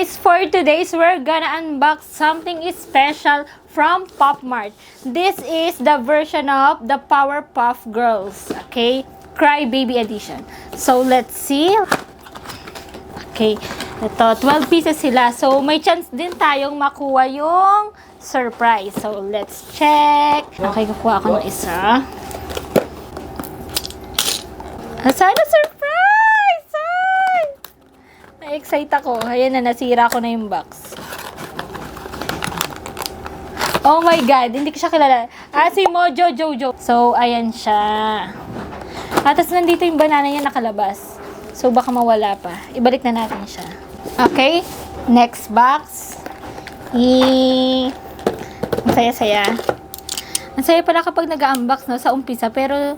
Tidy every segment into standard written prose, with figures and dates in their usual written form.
guys, for today's we're gonna unbox something special from Pop Mart. This is the version of the Powerpuff Girls, okay? Cry Baby Edition. So let's see. Okay, ito 12 pieces sila. So may chance din tayong makuha yung surprise. So let's check. Okay, kukuha ako ng isa. Sana surprise! Ay! Na-excite ako. Ayan na, nasira ko na yung box. Oh my God, hindi ko siya kilala. Si Mojo Jojo. So, ayan siya. Tapos nandito yung banana niya nakalabas. So, baka mawala pa. Ibalik na natin siya. Okay, next box. Ang saya-saya. Ang saya pala kapag nag-unbox, no, sa umpisa. Pero,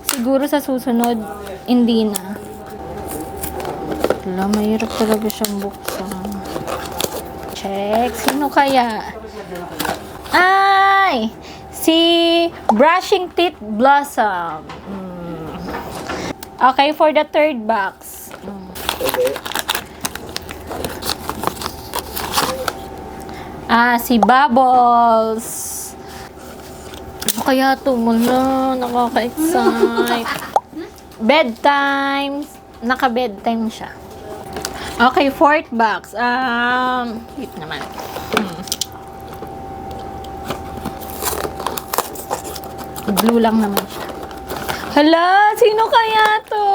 siguro sa susunod, hindi na. Wala, mahirap talaga siyang buksan. Check. Sino kaya? Ay! Si Brushing Teeth Blossom. Okay, for the third box. Si Bubbles. Ano kaya ito? Wala, nakaka-excite. Bedtime. Naka-bedtime siya. Okay, fourth box. Wait naman. Blue lang naman siya. Hala, sino kaya to?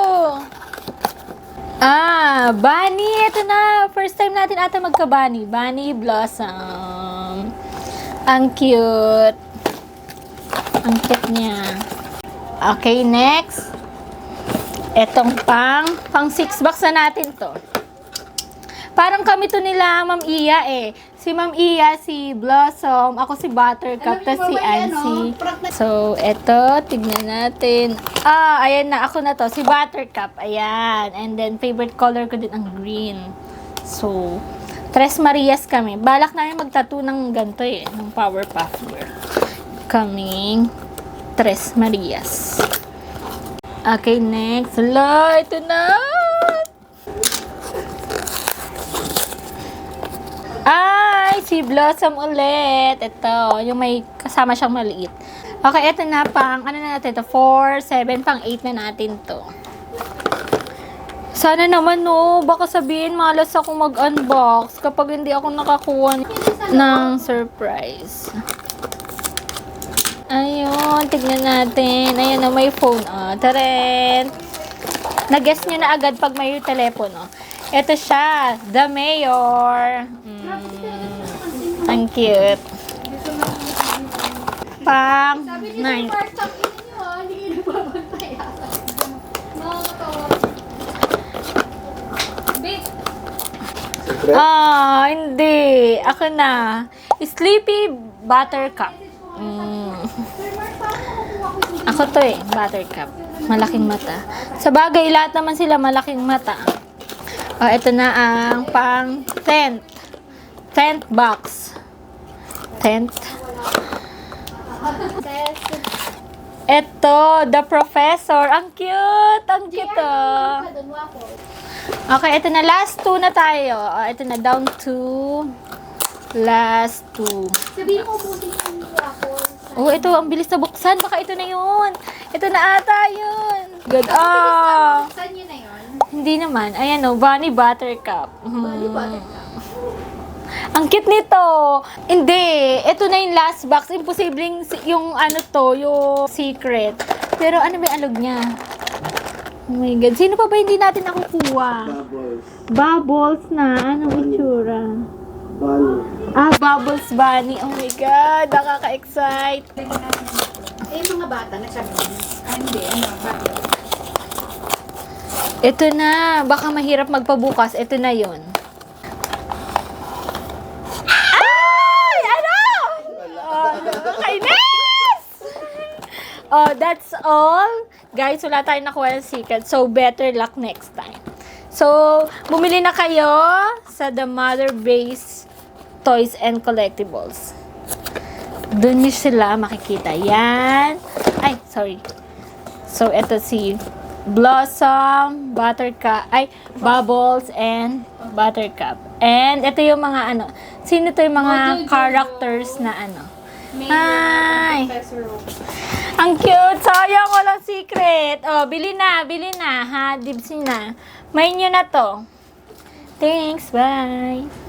Bunny. Ito na. First time natin ata magka-bunny. Bunny Blossom. Ang cute. Ang cute niya. Okay, next. Etong pang 6 box na natin to. Parang kami to nila, Ma'am Iya eh. Si Ma'am Iya, si Blossom, ako si Buttercup, tapos si Ansi. So, eto, tignan natin. Ayan na, ako na to, si Buttercup, ayan. And then, favorite color ko din ang green. So, Tres Marias kami. Balak namin mag-tattoo ng ganito eh, ng Powerpuff Girl. Kaming Tres Marias. Okay, next. Hala, ito na. Si Blossom ulit. Ito, yung may kasama siyang maliit. Okay, ito na pang, ano na natin ito? 4, 7, pang 8 na natin to. Sana naman, no, baka sabihin malas ako mag-unbox kapag hindi ako nakakuha ng surprise. Ayun, tignan natin. Ayun na, may phone. Taren. Nag-guess nyo na agad pag may telepono. Ito siya, The Mayor. Ang cute. Pang 9. Hindi. Ako na. Sleepy Buttercup. Ako to eh, Buttercup. Malaking mata. Sa bagay, lahat naman sila malaking mata. Ito na ang pang 10th box. 10th. Ito, The Professor. Ang cute! Ang cute, oh. Okay, ito na. Last 2 na tayo. Ito na, down to last 2. Sabihin mo po ako. Ito, ang bilis na buksan. Baka ito na yun. Ito na ata yun. Good. Saan yun na yun? Hindi naman. Ayan, oh. Bunny Buttercup. Bunny Buttercup. Ang cute nito. Hindi. Ito na yung last box. Imposibleng yung ano to, yung secret. Pero ano ba yung alog niya? Oh my God. Sino pa ba hindi natin nakukuha? Bubbles. Bubbles na. Anong itsura? Bunny. Bubbles Bunny. Oh my God. Nakaka-excite. Mga bata, nagsabi mo. Hindi. Bakit? Ito na. Baka mahirap magpabukas. Ito na yun. That's all. Guys, wala tayong nakuha ng secret. So, better luck next time. So, bumili na kayo sa The Mother Base Toys and Collectibles. Doon nyo sila makikita. Yan. Ay, sorry. So, eto si Blossom, Buttercup, Bubbles, and Buttercup. And ito yung mga ano, sino to yung mga characters na ano. Hi! Professor Oak. Ang cute! Sayang, walang secret. Oh, bili na, ha? Dibs na. May nyo na to. Thanks, bye!